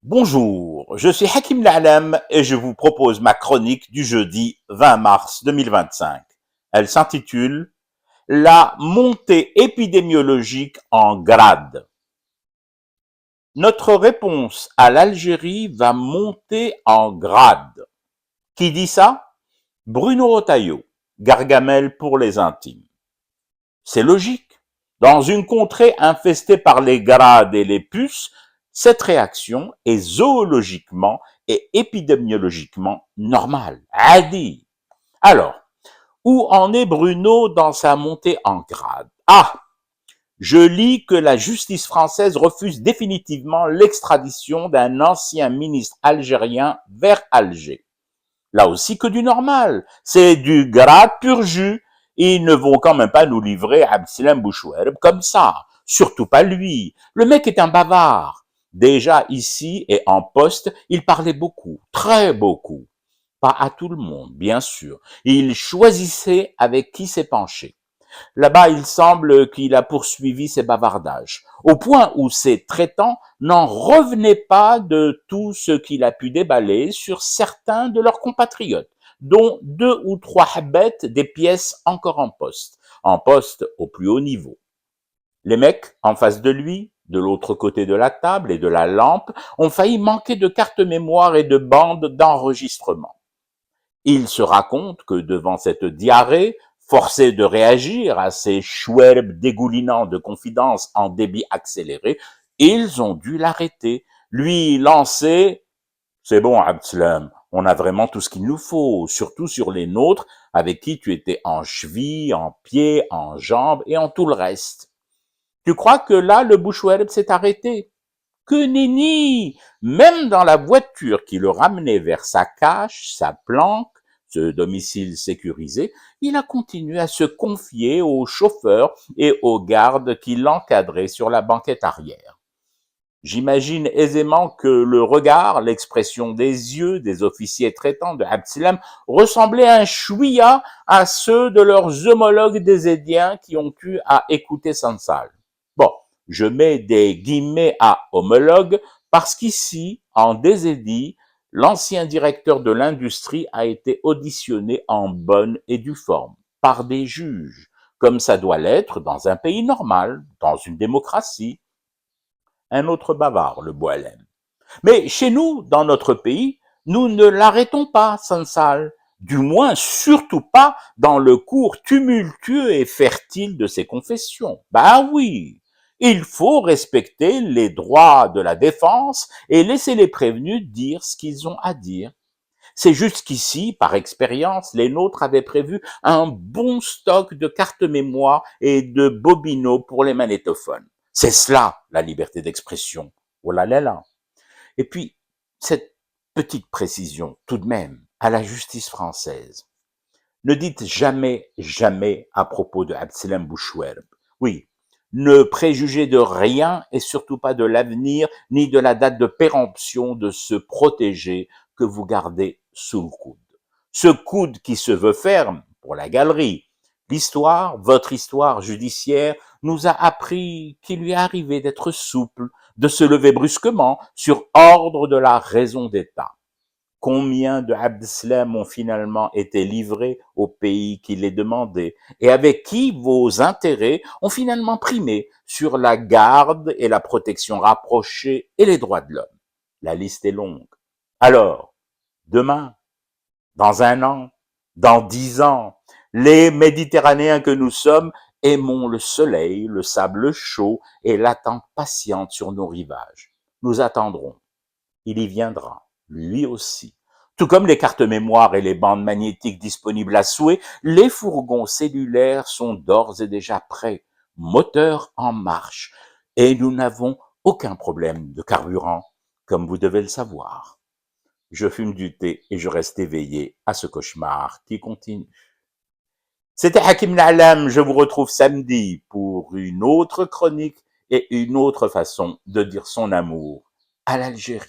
Bonjour, je suis Hakim La'alam et je vous propose ma chronique du jeudi 20 mars 2025. Elle s'intitule La montée épidémiologique en grade. Notre réponse à l'Algérie va monter en grade. Qui dit ça? Bruno Retailleau, Gargamel pour les intimes. C'est logique. Dans une contrée infestée par les grades et les puces, cette réaction est zoologiquement et épidémiologiquement normale. Adi. Alors, où en est Bruno dans sa montée en grade? Ah, je lis que la justice française refuse définitivement l'extradition d'un ancien ministre algérien vers Alger. Là aussi que du normal. C'est du grade pur jus. Ils ne vont quand même pas nous livrer Abdeslam Bouchouerb comme ça. Surtout pas lui. Le mec est un bavard. Déjà ici et en poste, il parlait beaucoup, très beaucoup. Pas à tout le monde, bien sûr. Il choisissait avec qui s'épancher. Là-bas, il semble qu'il a poursuivi ses bavardages, au point où ses traitants n'en revenaient pas de tout ce qu'il a pu déballer sur certains de leurs compatriotes, dont 2 ou 3 bêtes des pièces encore en poste au plus haut niveau. Les mecs en face de lui, de l'autre côté de la table et de la lampe, ont failli manquer de cartes mémoire et de bandes d'enregistrement. Il se raconte que devant cette diarrhée, forcé de réagir à ces chouerbes dégoulinants de confidences en débit accéléré, ils ont dû l'arrêter, lui lancer « C'est bon, Abdeslam, on a vraiment tout ce qu'il nous faut, surtout sur les nôtres, avec qui tu étais en cheville, en pied, en jambes et en tout le reste. » Tu crois que là, le bouchouerbe s'est arrêté? Que nenni! Même dans la voiture qui le ramenait vers sa cache, sa planque, ce domicile sécurisé, il a continué à se confier aux chauffeurs et aux gardes qui l'encadraient sur la banquette arrière. J'imagine aisément que le regard, l'expression des yeux des officiers traitants de Abdeslam ressemblait un chouïa à ceux de leurs homologues des Édiens qui ont eu à écouter Sansal. Bon, je mets des guillemets à homologue parce qu'ici, en Désédie, l'ancien directeur de l'industrie a été auditionné en bonne et due forme par des juges, comme ça doit l'être dans un pays normal, dans une démocratie. Un autre bavard, le Boalem. Mais chez nous, dans notre pays, nous ne l'arrêtons pas, Sansal. Du moins, surtout pas dans le cours tumultueux et fertile de ses confessions. Bah oui, il faut respecter les droits de la défense et laisser les prévenus dire ce qu'ils ont à dire. C'est juste qu'ici, par expérience, les nôtres avaient prévu un bon stock de cartes mémoire et de bobino pour les magnétophones. C'est cela, la liberté d'expression. Oh là là là. Et puis, cette petite précision, tout de même, à la justice française. Ne dites jamais, jamais à propos de Abdeslam Bouchouerb. Oui, ne préjugez de rien et surtout pas de l'avenir ni de la date de péremption de ce protégé que vous gardez sous le coude. Ce coude qui se veut ferme pour la galerie. L'histoire, votre histoire judiciaire, nous a appris qu'il lui est arrivé d'être souple, de se lever brusquement sur ordre de la raison d'État. Combien de Abdeslam ont finalement été livrés au pays qui les demandait et avec qui vos intérêts ont finalement primé sur la garde et la protection rapprochée et les droits de l'homme. La liste est longue. Alors, demain, dans 1 an, dans 10 ans, les Méditerranéens que nous sommes aimons le soleil, le sable chaud et l'attente patiente sur nos rivages. Nous attendrons. Il y viendra, lui aussi. Tout comme les cartes mémoire et les bandes magnétiques disponibles à souhait, les fourgons cellulaires sont d'ores et déjà prêts, moteur en marche, et nous n'avons aucun problème de carburant, comme vous devez le savoir. Je fume du thé et je reste éveillé à ce cauchemar qui continue. C'était Hakim La'alam, je vous retrouve samedi pour une autre chronique et une autre façon de dire son amour à l'Algérie.